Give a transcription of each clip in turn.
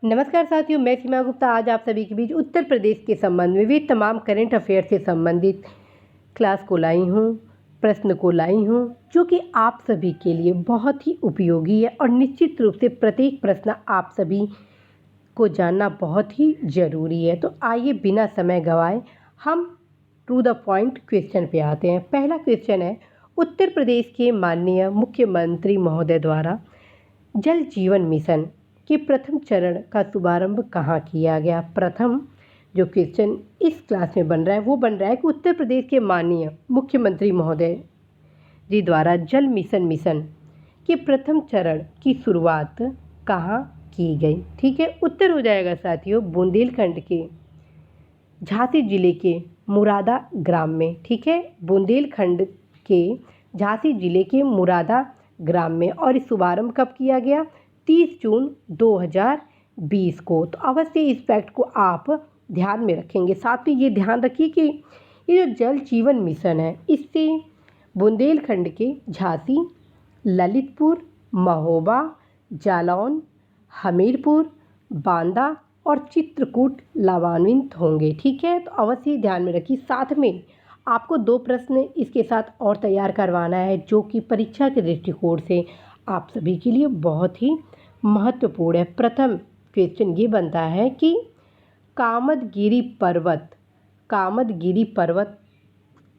नमस्कार साथियों, मैं सीमा गुप्ता आज आप सभी के बीच उत्तर प्रदेश के संबंध में भी तमाम करंट अफेयर से संबंधित क्लास को लाई हूँ, प्रश्न को लाई हूँ, जो कि आप सभी के लिए बहुत ही उपयोगी है और निश्चित रूप से प्रत्येक प्रश्न आप सभी को जानना बहुत ही ज़रूरी है। तो आइए बिना समय गंवाए हम टू द पॉइंट क्वेश्चन पे आते हैं। पहला क्वेश्चन है, उत्तर प्रदेश के माननीय मुख्यमंत्री महोदय द्वारा जल जीवन मिशन के प्रथम चरण का शुभारंभ कहाँ किया गया। प्रथम जो क्वेश्चन इस क्लास में बन रहा है वो बन रहा है कि उत्तर प्रदेश के माननीय मुख्यमंत्री महोदय जी द्वारा जल मिशन के प्रथम चरण की शुरुआत कहाँ की गई। ठीक है, उत्तर हो जाएगा साथियों बुंदेलखंड के झांसी जिले के मुरादा ग्राम में। ठीक है, बुंदेलखंड के झांसी जिले के मुरादा ग्राम में। और इस शुभारंभ कब किया गया? 30 जून 2020 को। तो अवश्य इस फैक्ट को आप ध्यान में रखेंगे। साथ ही ये ध्यान रखिए कि ये जो जल जीवन मिशन है इससे बुंदेलखंड के झांसी, ललितपुर, महोबा, जालौन, हमीरपुर, बांदा और चित्रकूट लाभान्वित होंगे। ठीक है, तो अवश्य ध्यान में रखिए। साथ में आपको 2 प्रश्न इसके साथ और तैयार करवाना है, जो कि परीक्षा के दृष्टिकोण से आप सभी के लिए बहुत ही महत्वपूर्ण है। प्रथम क्वेश्चन ये बनता है कि कामदगिरी पर्वत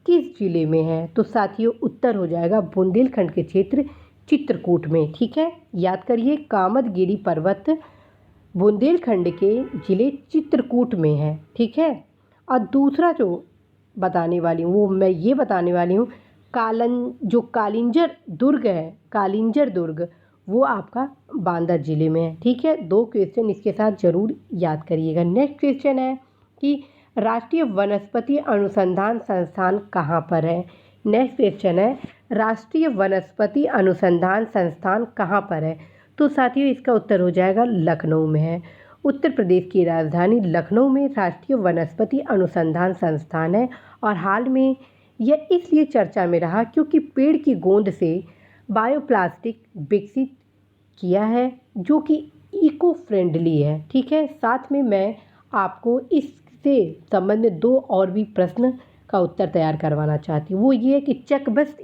किस जिले में है। तो साथियों उत्तर हो जाएगा बुंदेलखंड के क्षेत्र चित्रकूट में। ठीक है, याद करिए कामदगिरी पर्वत बुंदेलखंड के जिले चित्रकूट में है। ठीक है, और दूसरा जो बताने वाली हूँ वो मैं ये बताने वाली हूँ कालिंजर दुर्ग वो आपका बांदा जिले में है। ठीक है, 2 क्वेश्चन इसके साथ जरूर याद करिएगा। नेक्स्ट क्वेश्चन है कि राष्ट्रीय वनस्पति अनुसंधान संस्थान कहाँ पर है। नेक्स्ट क्वेश्चन है राष्ट्रीय वनस्पति अनुसंधान संस्थान कहाँ पर है। तो साथियों इसका उत्तर हो जाएगा लखनऊ में है। उत्तर प्रदेश की राजधानी लखनऊ में राष्ट्रीय वनस्पति अनुसंधान संस्थान है। और हाल में यह इसलिए चर्चा में रहा क्योंकि पेड़ की गोंद से बायोप्लास्टिक विकसित किया है, जो कि इको फ्रेंडली है। ठीक है, साथ में मैं आपको इससे संबंधित 2 और भी प्रश्न का उत्तर तैयार करवाना चाहती हूँ। वो ये है कि चकबस्त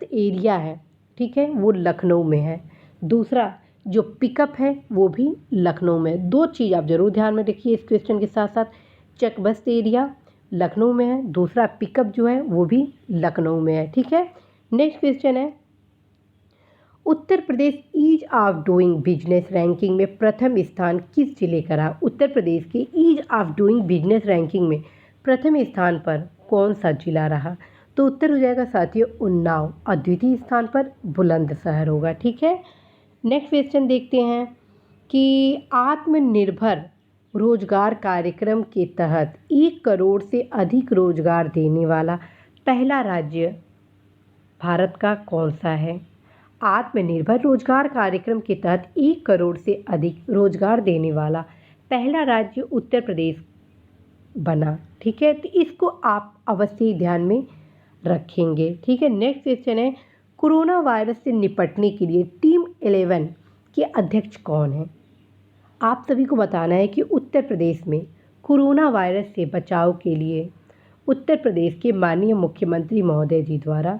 एरिया है, ठीक है, वो लखनऊ में है। दूसरा जो पिकअप है वो भी लखनऊ में। 2 चीज़ आप ज़रूर ध्यान में रखिए इस क्वेश्चन के साथ साथ। चकबस्त एरिया लखनऊ में है, दूसरा पिकअप जो है वो भी लखनऊ में है। ठीक है, नेक्स्ट क्वेश्चन है Uttar Pradesh ease of doing business ranking में प्रथम स्थान किस जिले का रहा। उत्तर प्रदेश के ease of doing business ranking में प्रथम स्थान पर कौन सा जिला रहा। तो उत्तर हो जाएगा साथियों उन्नाव, और द्वितीय स्थान पर बुलंदशहर होगा। ठीक है, नेक्स्ट क्वेश्चन देखते हैं कि आत्मनिर्भर रोजगार कार्यक्रम के तहत 1 करोड़ से अधिक रोजगार देने वाला पहला राज्य भारत का कौन सा है। आत्मनिर्भर रोजगार कार्यक्रम के तहत 1 करोड़ से अधिक रोजगार देने वाला पहला राज्य उत्तर प्रदेश बना। ठीक है, तो इसको आप अवश्य ध्यान में रखेंगे। ठीक है, नेक्स्ट क्वेश्चन है कोरोना वायरस से निपटने के लिए टीम 11 के अध्यक्ष कौन है। आप सभी को बताना है कि उत्तर प्रदेश में कोरोना वायरस से बचाव के लिए उत्तर प्रदेश के माननीय मुख्यमंत्री महोदय जी द्वारा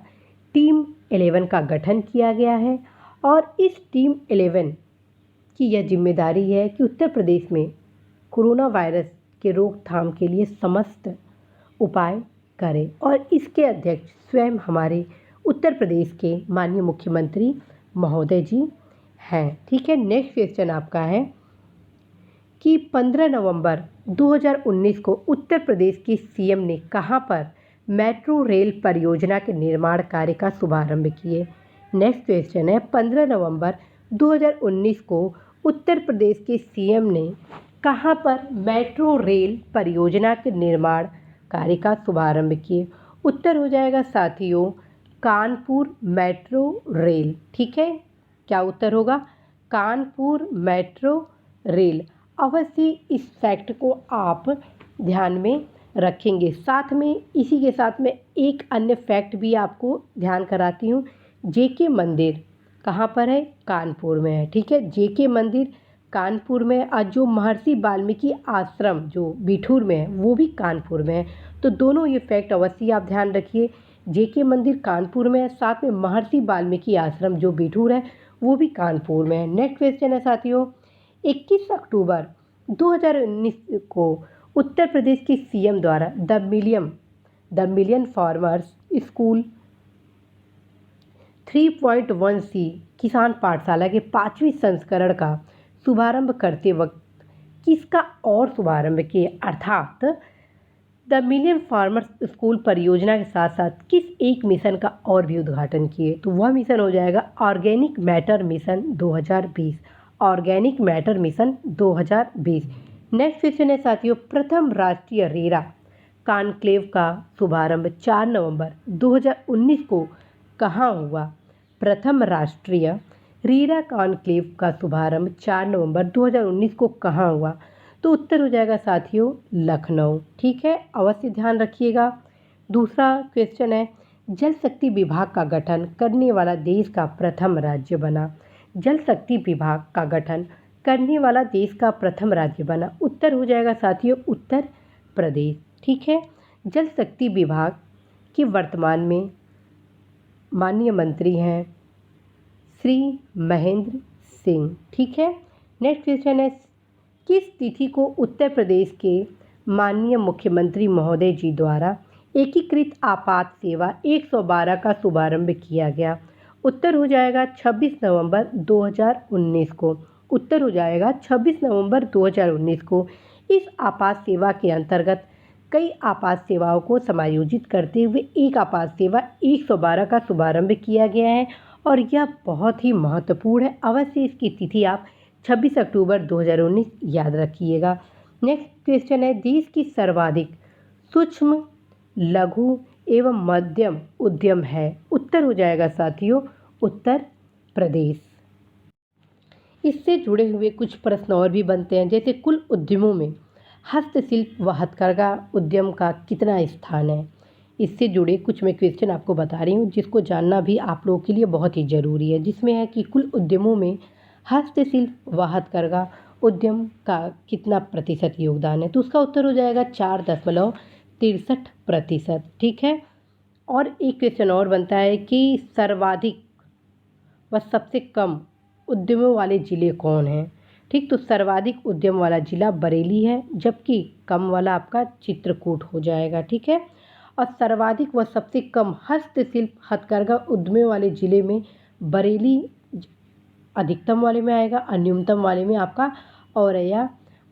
टीम 11 का गठन किया गया है। और इस टीम 11 की यह जिम्मेदारी है कि उत्तर प्रदेश में कोरोना वायरस के रोकथाम के लिए समस्त उपाय करें। और इसके अध्यक्ष स्वयं हमारे उत्तर प्रदेश के माननीय मुख्यमंत्री महोदय जी हैं। ठीक है, नेक्स्ट क्वेश्चन आपका है कि 15 नवंबर 2019 को उत्तर प्रदेश के सीएम ने कहां पर मेट्रो रेल परियोजना के निर्माण कार्य का शुभारंभ किए। नेक्स्ट क्वेश्चन है 15 नवंबर 2019 को उत्तर प्रदेश के सीएम ने कहां पर मेट्रो रेल परियोजना के निर्माण कार्य का शुभारंभ किए। उत्तर हो जाएगा साथियों कानपुर मेट्रो रेल। ठीक है, क्या उत्तर होगा? Kanpur metro rail. अवश्य इस फैक्ट को आप ध्यान में रखेंगे। साथ में इसी के साथ में एक अन्य फैक्ट भी आपको ध्यान कराती हूँ। जेके मंदिर कहाँ पर है? कानपुर में है। ठीक है, जेके मंदिर कानपुर में। आज जो महर्षि वाल्मीकि आश्रम जो बिठूर में है वो भी कानपुर में है। तो दोनों ये फैक्ट अवश्य आप ध्यान रखिए। जेके मंदिर कानपुर में है, साथ में महर्षि वाल्मीकि आश्रम जो बिठूर है वो भी कानपुर में है। नेक्स्ट क्वेश्चन है साथियों, 21 अक्टूबर 2019 को उत्तर प्रदेश के सीएम द्वारा the million farmers school 3.1C किसान पाठशाला के 5वें संस्करण का शुभारंभ करते वक्त किसका और शुभारंभ किए, अर्थात द मिलियन फार्मर्स स्कूल परियोजना के साथ साथ किस एक मिशन का और भी उद्घाटन किए? तो वह मिशन हो जाएगा organic matter mission 2020। Organic matter mission 2020। Next question है साथियों, प्रथम राष्ट्रीय रेरा कॉन्क्लेव का शुभारंभ 4 नवंबर 2019 को कहाँ हुआ? प्रथम राष्ट्रीय रेरा कॉन्क्लेव का शुभारंभ 4 नवंबर 2019 को कहाँ हुआ? तो उत्तर हो जाएगा साथियों लखनऊ। ठीक है, अवश्य ध्यान रखिएगा। दूसरा क्वेश्चन है, जल शक्ति विभाग का गठन करने वाला देश का प्रथम राज्य बना। जल शक्ति विभाग का गठन करने वाला देश का प्रथम राज्य बना। उत्तर हो जाएगा साथियों उत्तर प्रदेश। ठीक है, जल शक्ति विभाग के वर्तमान में माननीय मंत्री हैं श्री महेंद्र सिंह। ठीक है, नेक्स्ट क्वेश्चन है, किस तिथि को उत्तर प्रदेश के माननीय मुख्यमंत्री महोदय जी द्वारा एकीकृत आपात सेवा 112 का शुभारंभ किया गया? उत्तर हो जाएगा 26 नवंबर 2019 को। उत्तर हो जाएगा 26 नवंबर 2019 को। इस आपात सेवा के अंतर्गत कई आपात सेवाओं को समायोजित करते हुए एक आपात सेवा 112 का शुभारंभ किया गया है और यह बहुत ही महत्वपूर्ण है। अवश्य इसकी तिथि आप 26 अक्टूबर 2019 याद रखिएगा। नेक्स्ट क्वेश्चन है, देश की सर्वाधिक सूक्ष्म लघु एवं मध्यम उद्यम है? उत्तर हो जाएगा साथियों उत्तर प्रदेश। इससे जुड़े हुए कुछ प्रश्न और भी बनते हैं, जैसे कुल उद्यमों में हस्तशिल्प व हथकरघा उद्यम का कितना स्थान है? इससे जुड़े कुछ मैं क्वेश्चन आपको बता रही हूँ जिसको जानना भी आप लोगों के लिए बहुत ही ज़रूरी है, जिसमें है कि कुल उद्यमों में हस्तशिल्प व हथकरघा उद्यम का कितना प्रतिशत योगदान है? तो उसका उत्तर हो जाएगा 4.63%। ठीक है, और एक क्वेश्चन और बनता है कि सर्वाधिक व सबसे कम उद्यमों वाले ज़िले कौन हैं? ठीक, तो सर्वाधिक उद्यम वाला ज़िला बरेली है, जबकि कम वाला आपका चित्रकूट हो जाएगा। ठीक है, और सर्वाधिक व सबसे कम हस्तशिल्प हथकरघा उद्यमों वाले ज़िले में बरेली अधिकतम वाले में आएगा और न्यूनतम वाले में आपका औरैया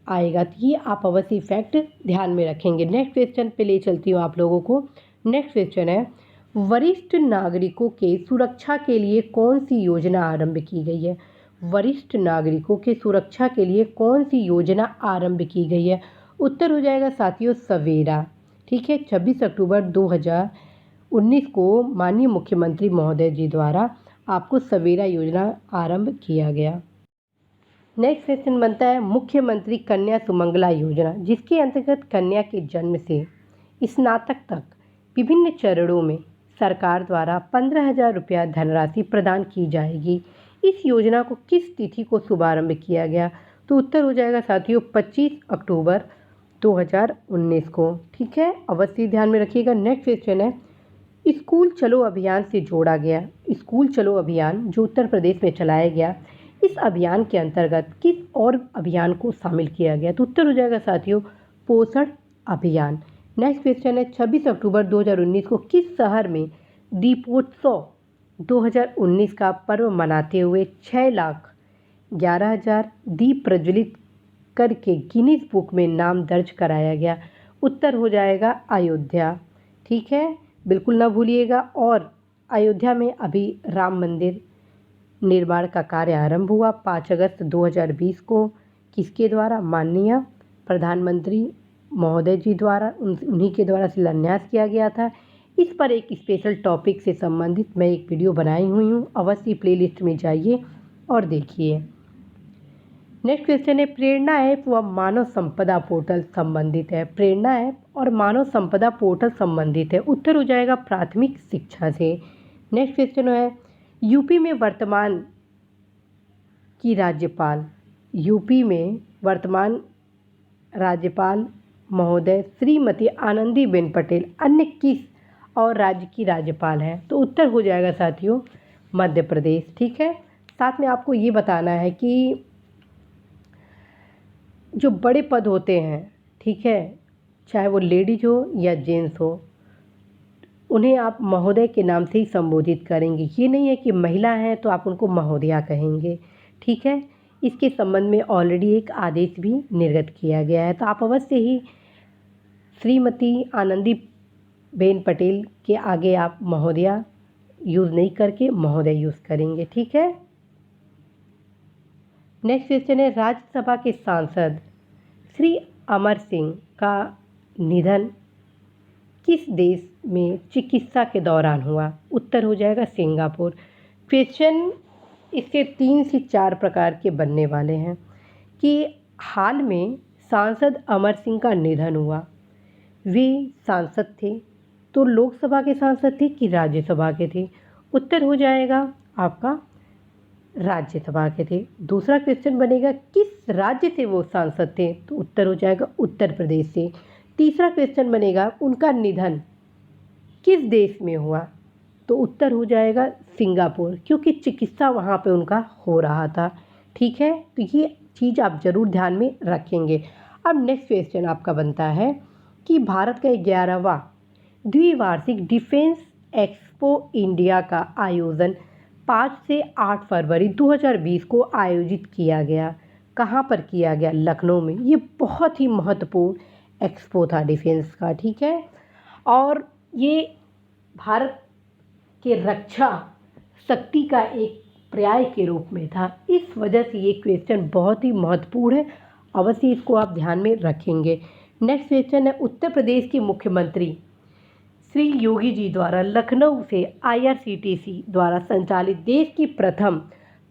आएगा। तो ये आप अवश्य फैक्ट ध्यान में रखेंगे। नेक्स्ट क्वेश्चन पे ले चलती हूँ आप लोगों को। नेक्स्ट क्वेश्चन है, वरिष्ठ नागरिकों के सुरक्षा के लिए कौन सी योजना आरंभ की गई है? वरिष्ठ नागरिकों के सुरक्षा के लिए कौन सी योजना आरंभ की गई है? उत्तर हो जाएगा साथियों सवेरा। ठीक है, 26 अक्टूबर 2019 को माननीय मुख्यमंत्री महोदय जी द्वारा आपको सवेरा योजना आरंभ किया गया। नेक्स्ट क्वेश्चन बनता है, मुख्यमंत्री कन्या सुमंगला योजना, जिसके अंतर्गत कन्या के जन्म से स्नातक तक विभिन्न चरणों में सरकार द्वारा 15,000 रुपया धनराशि प्रदान की जाएगी। इस योजना को किस तिथि को शुभारंभ किया गया? तो उत्तर हो जाएगा साथियों 25 अक्टूबर 2019 को। ठीक है, अवश्य ध्यान में रखिएगा। नेक्स्ट क्वेश्चन है, स्कूल चलो अभियान से जोड़ा गया। स्कूल चलो अभियान जो उत्तर प्रदेश में चलाया गया, इस अभियान के अंतर्गत किस और अभियान को शामिल किया गया? तो उत्तर हो जाएगा साथियों पोषण अभियान। नेक्स्ट क्वेश्चन है, 26 अक्टूबर 2019 को किस शहर में दीपोत्सव 2019 का पर्व मनाते हुए 6,11,000 दीप प्रज्वलित करके गिनीज बुक में नाम दर्ज कराया गया? उत्तर हो जाएगा अयोध्या। ठीक है, बिल्कुल ना भूलिएगा। और अयोध्या में अभी राम मंदिर निर्माण का कार्य आरंभ हुआ 5 अगस्त 2020 को। किसके द्वारा? माननीय प्रधानमंत्री महोदय जी द्वारा, उन्हीं के द्वारा शिलान्यास किया गया था। इस पर एक स्पेशल टॉपिक से संबंधित मैं एक वीडियो बनाई हुई हूँ, अवश्य प्लेलिस्ट में जाइए और देखिए। नेक्स्ट क्वेश्चन है, प्रेरणा ऐप व मानव संपदा पोर्टल संबंधित है। प्रेरणा ऐप और मानव संपदा पोर्टल संबंधित है। उत्तर हो जाएगा प्राथमिक शिक्षा से। नेक्स्ट क्वेश्चन है, यूपी में वर्तमान की राज्यपाल यूपी में वर्तमान राज्यपाल महोदय श्रीमती आनंदीबेन पटेल अन्य किस और राज्य की राज्यपाल हैं? तो उत्तर हो जाएगा साथियों मध्य प्रदेश। ठीक है, साथ में आपको ये बताना है कि जो बड़े पद होते हैं, ठीक है, चाहे वो लेडीज हो या जेंट्स हो, उन्हें आप महोदय के नाम से ही संबोधित करेंगे। ये नहीं है कि महिला हैं तो आप उनको महोदया कहेंगे। ठीक है, इसके संबंध में ऑलरेडी एक आदेश भी निर्गत किया गया है, तो आप अवश्य ही श्रीमती आनंदीबेन पटेल के आगे आप महोदया यूज़ नहीं करके महोदय यूज़ करेंगे। ठीक है, नेक्स्ट क्वेश्चन है, राज्यसभा के सांसद श्री अमर सिंह का निधन किस देश में चिकित्सा के दौरान हुआ? उत्तर हो जाएगा सिंगापुर। क्वेश्चन इसके 3 से 4 प्रकार के बनने वाले हैं कि हाल में सांसद अमर सिंह का निधन हुआ, वे सांसद थे तो लोकसभा के सांसद थे कि राज्यसभा के थे? उत्तर हो जाएगा आपका राज्यसभा के थे। दूसरा क्वेश्चन बनेगा किस राज्य से वो सांसद थे? तो उत्तर हो जाएगा उत्तर प्रदेश से। तीसरा क्वेश्चन बनेगा उनका निधन किस देश में हुआ? तो उत्तर हो जाएगा सिंगापुर, क्योंकि चिकित्सा वहाँ पे उनका हो रहा था। ठीक है, तो ये चीज़ आप ज़रूर ध्यान में रखेंगे। अब नेक्स्ट क्वेश्चन आपका बनता है कि भारत का 11वां द्विवार्षिक डिफेंस एक्सपो इंडिया का आयोजन 5 से 8 फरवरी 2020 को आयोजित किया गया। कहाँ पर किया गया? लखनऊ में। ये बहुत ही महत्वपूर्ण एक्सपो था डिफेंस का। ठीक है, और ये भारत के रक्षा शक्ति का एक पर्याय के रूप में था। इस वजह से ये क्वेश्चन बहुत ही महत्वपूर्ण है, अवश्य इसको आप ध्यान में रखेंगे। नेक्स्ट क्वेश्चन है, उत्तर प्रदेश के मुख्यमंत्री श्री योगी जी द्वारा लखनऊ से IRCTC द्वारा संचालित देश की प्रथम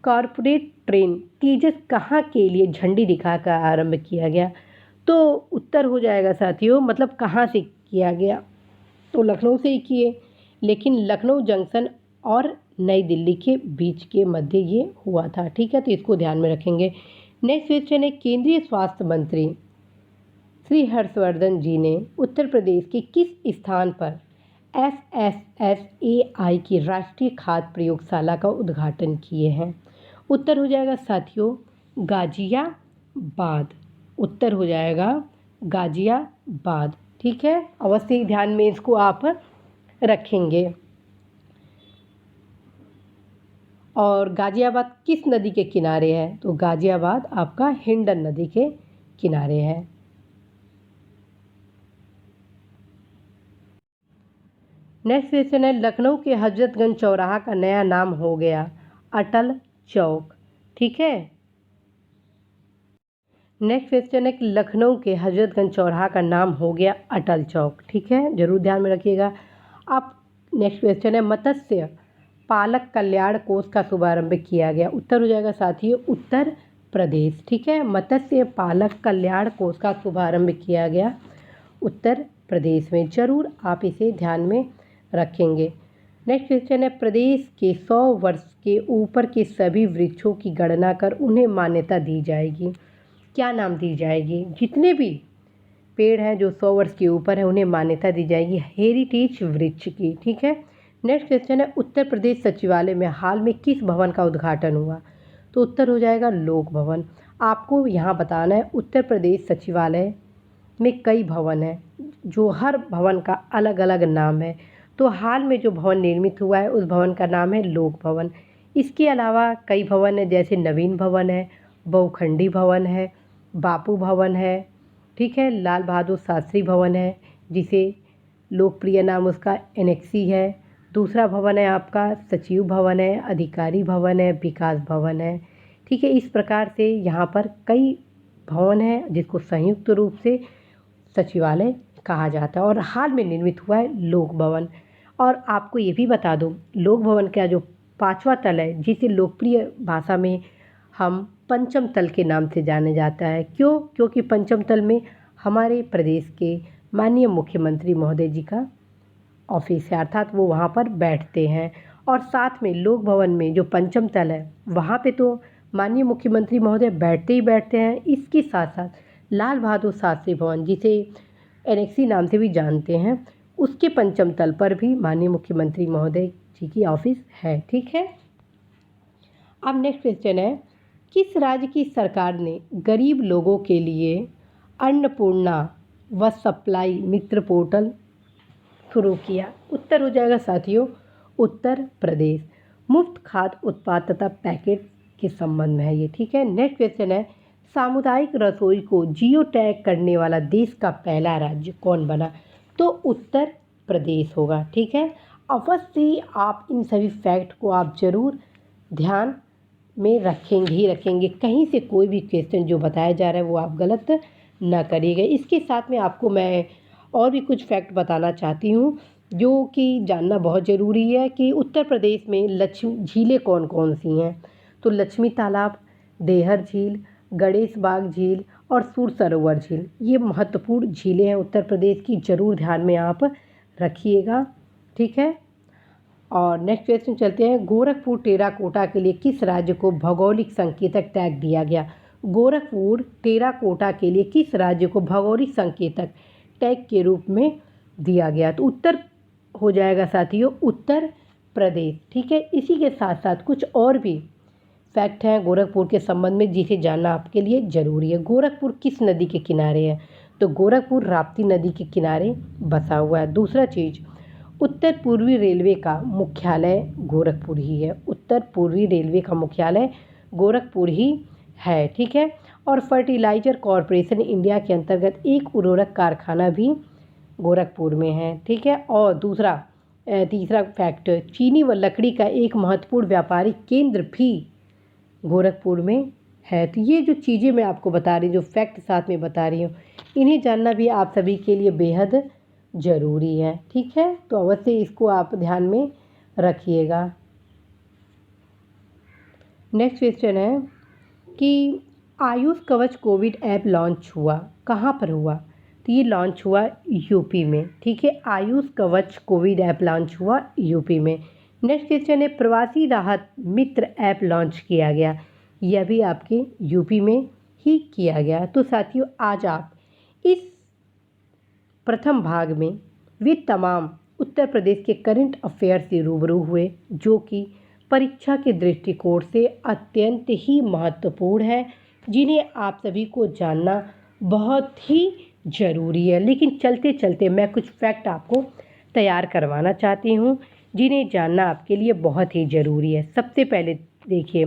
कॉरपोरेट ट्रेन तेजस कहाँ के लिए झंडी दिखाकर आरंभ किया गया? तो उत्तर हो जाएगा साथियों, मतलब कहाँ से किया गया? तो लखनऊ से ही किए, लेकिन लखनऊ जंक्शन और नई दिल्ली के बीच के मध्य ये हुआ था। ठीक है, तो इसको ध्यान में रखेंगे। नेक्स्ट क्वेश्चन है, केंद्रीय स्वास्थ्य मंत्री श्री हर्षवर्धन जी ने उत्तर प्रदेश के किस स्थान पर FSSAI की राष्ट्रीय खाद्य प्रयोगशाला का उद्घाटन किए हैं? उत्तर हो जाएगा साथियों गाजियाबाद। उत्तर हो जाएगा गाजियाबाद। ठीक है, अवश्य ही ध्यान में इसको आप रखेंगे। और गाजियाबाद किस नदी के किनारे है? तो गाजियाबाद आपका हिंडन नदी के किनारे है। नेक्स्ट क्वेश्चन है, लखनऊ के हजरतगंज चौराहा का नया नाम हो गया अटल चौक। ठीक है, नेक्स्ट क्वेश्चन है कि लखनऊ के हजरतगंज चौराहा का नाम हो गया अटल चौक। ठीक है, जरूर ध्यान में रखिएगा। अब नेक्स्ट क्वेश्चन है, मत्स्य पालक कल्याण कोष का शुभारंभ किया गया। उत्तर हो जाएगा साथियों उत्तर प्रदेश। ठीक है, मत्स्य पालक कल्याण कोष का शुभारंभ किया गया उत्तर प्रदेश में। जरूर आप इसे ध्यान में रखेंगे। नेक्स्ट क्वेश्चन है, प्रदेश के 100 वर्ष के ऊपर के सभी वृक्षों की गणना कर उन्हें मान्यता दी जाएगी। क्या नाम दी जाएगी? जितने भी पेड़ हैं जो 100 वर्ष के ऊपर है उन्हें मान्यता दी जाएगी हेरिटेज वृक्ष की। ठीक है, नेक्स्ट क्वेश्चन है, उत्तर प्रदेश सचिवालय में हाल में किस भवन का उद्घाटन हुआ? तो उत्तर हो जाएगा लोक भवन। आपको यहाँ बताना है उत्तर प्रदेश सचिवालय में कई भवन हैं जो हर भवन का अलग अलग नाम है। तो हाल में जो भवन निर्मित हुआ है उस भवन का नाम है लोक भवन। इसके अलावा कई भवन है, जैसे नवीन भवन है, बहुखंडी भवन है, बापू भवन है, ठीक है, लाल बहादुर शास्त्री भवन है जिसे लोकप्रिय नाम उसका एनेक्सी है। दूसरा भवन है आपका सचिव भवन है, अधिकारी भवन है, विकास भवन है। ठीक है, इस प्रकार से यहाँ पर कई भवन हैं जिसको संयुक्त रूप से सचिवालय कहा जाता है और हाल में निर्मित हुआ है लोक भवन। और आपको ये भी बता दूँ, लोक भवन का जो 5वां तल है जिसे लोकप्रिय भाषा में हम पंचम तल के नाम से जाने जाता है। क्यों? क्योंकि पंचम तल में हमारे प्रदेश के माननीय मुख्यमंत्री महोदय जी का ऑफिस है, अर्थात वो वहाँ पर बैठते हैं। और साथ में लोक भवन में जो पंचम तल है वहाँ पे तो माननीय मुख्यमंत्री महोदय बैठते ही बैठते हैं। इसके साथ साथ लाल बहादुर शास्त्री भवन, जिसे एनेक्सी नाम से भी जानते हैं, उसके पंचम तल पर भी माननीय मुख्यमंत्री महोदय जी की ऑफिस है। ठीक है। अब नेक्स्ट क्वेश्चन है, किस राज्य की सरकार ने गरीब लोगों के लिए अन्नपूर्णा व सप्लाई मित्र पोर्टल शुरू किया? उत्तर हो जाएगा साथियों उत्तर प्रदेश। मुफ्त खाद्य उत्पाद तथा पैकेट के संबंध में है ये। ठीक है। नेक्स्ट क्वेश्चन है, सामुदायिक रसोई को जियो टैग करने वाला देश का पहला राज्य कौन बना? तो उत्तर प्रदेश होगा। ठीक है। अवश्य आप इन सभी फैक्ट को आप ज़रूर ध्यान में रखेंगे ही रखेंगे। कहीं से कोई भी क्वेश्चन जो बताया जा रहा है वो आप गलत ना करिएगा। इसके साथ में आपको मैं और भी कुछ फैक्ट बताना चाहती हूँ जो कि जानना बहुत ज़रूरी है कि उत्तर प्रदेश में लक्ष्मी झीलें कौन कौन सी हैं। तो लक्ष्मी तालाब, देहर झील, गणेश बाग झील और सूर सरोवर झील, ये महत्वपूर्ण झीलें हैं उत्तर प्रदेश की, ज़रूर ध्यान में आप रखिएगा। ठीक है। और नेक्स्ट क्वेश्चन चलते हैं, गोरखपुर टेराकोटा के लिए किस राज्य को भौगोलिक संकेतक टैग दिया गया? गोरखपुर टेराकोटा के लिए किस राज्य को भौगोलिक संकेतक टैग के रूप में दिया गया? तो उत्तर हो जाएगा साथियों उत्तर प्रदेश। ठीक है। इसी के साथ साथ कुछ और भी फैक्ट हैं गोरखपुर के संबंध में जिसे जानना आपके लिए ज़रूरी है। गोरखपुर किस नदी के किनारे है? तो गोरखपुर राप्ती नदी के किनारे बसा हुआ है। दूसरा चीज़, उत्तर पूर्वी रेलवे का मुख्यालय गोरखपुर ही है। उत्तर पूर्वी रेलवे का मुख्यालय गोरखपुर ही है। ठीक है। और फर्टिलाइजर कॉरपोरेशन इंडिया के अंतर्गत एक उर्वरक कारखाना भी गोरखपुर में है। ठीक है। और तीसरा फैक्ट, चीनी व लकड़ी का एक महत्वपूर्ण व्यापारिक केंद्र भी गोरखपुर में है। तो ये जो चीज़ें मैं आपको बता रही हूँ, जो फैक्ट साथ में बता रही हूँ, इन्हें जानना भी आप सभी के लिए बेहद ज़रूरी है। ठीक है। तो अवश्य इसको आप ध्यान में रखिएगा। नेक्स्ट क्वेश्चन है कि आयुष कवच कोविड ऐप लॉन्च हुआ, कहाँ पर हुआ? तो ये लॉन्च हुआ यूपी में। ठीक है। आयुष कवच कोविड ऐप लॉन्च हुआ यूपी में। नेक्स्ट क्वेश्चन है, प्रवासी राहत मित्र ऐप लॉन्च किया गया, यह भी आपके यूपी में ही किया गया। तो साथियों आज आप इस प्रथम भाग में वे तमाम उत्तर प्रदेश के करंट अफेयर से रूबरू हुए जो कि परीक्षा के दृष्टिकोण से अत्यंत ही महत्वपूर्ण है, जिन्हें आप सभी को जानना बहुत ही ज़रूरी है। लेकिन चलते चलते मैं कुछ फैक्ट आपको तैयार करवाना चाहती हूँ जिन्हें जानना आपके लिए बहुत ही ज़रूरी है। सबसे पहले देखिए,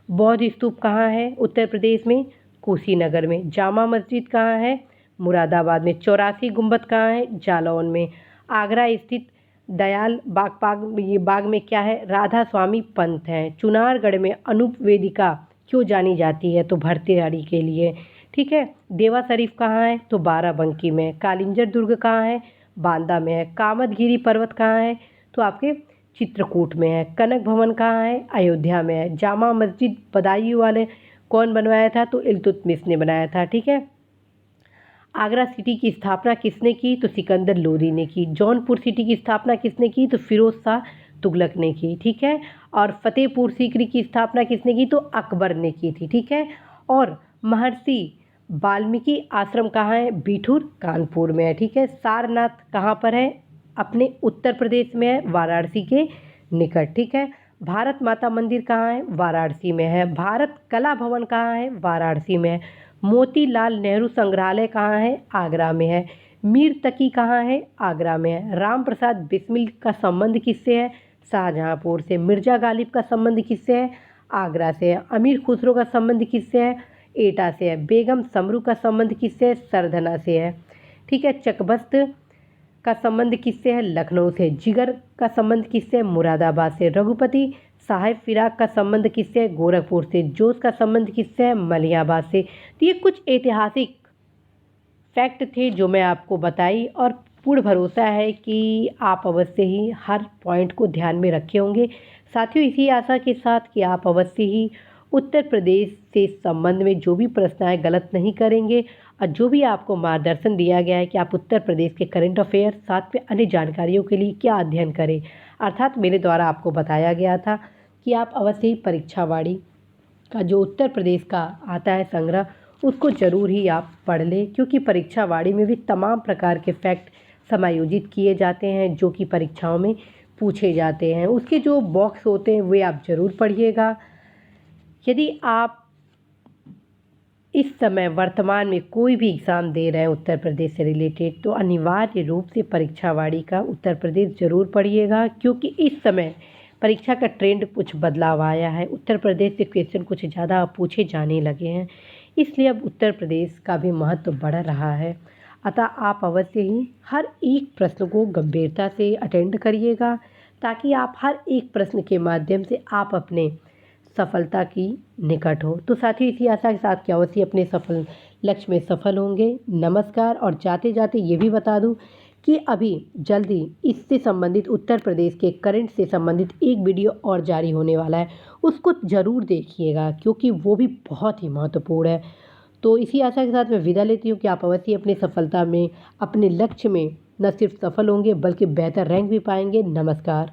बौद्ध स्तूप कहाँ है उत्तर प्रदेश में? कुशीनगर में। जामा मस्जिद कहाँ है? मुरादाबाद में। 84 गुंबद कहाँ है? जालौन में। आगरा स्थित दयाल बाग में क्या है? राधा स्वामी पंथ हैं। चुनारगढ़ में अनूप वेदिका क्यों जानी जाती है? तो भर्तृहरि के लिए। ठीक है। देवा शरीफ कहाँ है? तो बाराबंकी में। कालिंजर दुर्ग कहाँ है? बांदा में है। कामदगिरी पर्वत कहाँ है? तो आपके चित्रकूट में है। कनक भवन कहाँ है? अयोध्या में है। जामा मस्जिद बदायूं वाले कौन बनवाया था? तो इल्तुतमिश ने बनाया था। ठीक है। आगरा सिटी की स्थापना किसने की? तो सिकंदर लोदी ने की। जौनपुर सिटी की स्थापना किसने की? तो फिरोज शाह तुगलक ने की। ठीक है। और फतेहपुर सीकरी की स्थापना किसने की? तो अकबर ने की थी। ठीक है। और महर्षि वाल्मीकि आश्रम कहाँ है? बिठूर कानपुर में है। ठीक है। सारनाथ कहाँ पर है? अपने उत्तर प्रदेश में है, वाराणसी के निकट। ठीक है। भारत माता मंदिर कहाँ है? वाराणसी में है। भारत कला भवन कहाँ है? वाराणसी में है। मोतीलाल नेहरू संग्रहालय कहाँ है? आगरा में है। मीर तकी कहाँ है? आगरा में है। राम प्रसाद बिस्मिल का संबंध किससे है? शाहजहाँपुर से। मिर्जा गालिब का संबंध किससे है? आगरा से है। अमीर खुसरो का संबंध किससे है? एटा से है। बेगम समरू का संबंध किससे है? सरधना से है। ठीक है। चकबस्त का संबंध किससे है? लखनऊ से। जिगर का संबंध किससे है? मुरादाबाद से। रघुपति साहेब फिराक का संबंध किससे है? गोरखपुर से। जोश का संबंध किससे है? मलियाबाद से। तो ये कुछ ऐतिहासिक फैक्ट थे जो मैं आपको बताई और पूर्ण भरोसा है कि आप अवश्य ही हर पॉइंट को ध्यान में रखे होंगे। साथियों इसी आशा के साथ कि आप अवश्य ही उत्तर प्रदेश से संबंध में जो भी प्रश्न आए गलत नहीं करेंगे और जो भी आपको मार्गदर्शन दिया गया है कि आप उत्तर प्रदेश के करंट अफेयर साथ में अन्य जानकारियों के लिए क्या अध्ययन करें, अर्थात मेरे द्वारा आपको बताया गया था कि आप अवश्य ही परीक्षावाड़ी का जो उत्तर प्रदेश का आता है संग्रह, उसको ज़रूर ही आप पढ़ लें, क्योंकि परीक्षावाड़ी में भी तमाम प्रकार के फैक्ट समायोजित किए जाते हैं जो कि परीक्षाओं में पूछे जाते हैं। उसके जो बॉक्स होते हैं वे आप ज़रूर पढ़िएगा। यदि आप इस समय वर्तमान में कोई भी एग्ज़ाम दे रहे हैं उत्तर प्रदेश से रिलेटेड, तो अनिवार्य रूप से परीक्षावाड़ी का उत्तर प्रदेश ज़रूर पढ़िएगा, क्योंकि इस समय परीक्षा का ट्रेंड कुछ बदलाव आया है। उत्तर प्रदेश से क्वेश्चन कुछ ज़्यादा पूछे जाने लगे हैं, इसलिए अब उत्तर प्रदेश का भी महत्व बढ़ रहा है। अतः आप अवश्य ही हर एक प्रश्न को गंभीरता से अटेंड करिएगा, ताकि आप हर एक प्रश्न के माध्यम से आप अपने सफलता की निकट हो। तो साथियों, इसी आशा के साथ कि अवश्य अपने सफल लक्ष्य में सफल होंगे। नमस्कार। और जाते जाते ये भी बता दूं कि अभी जल्दी इससे संबंधित उत्तर प्रदेश के करंट से संबंधित एक वीडियो और जारी होने वाला है, उसको ज़रूर देखिएगा, क्योंकि वो भी बहुत ही महत्वपूर्ण है। तो इसी आशा के साथ मैं विदा लेती हूँ कि आप अवश्य अपनी सफलता में, अपने लक्ष्य में न सिर्फ सफल होंगे बल्कि बेहतर रैंक भी पाएंगे। नमस्कार।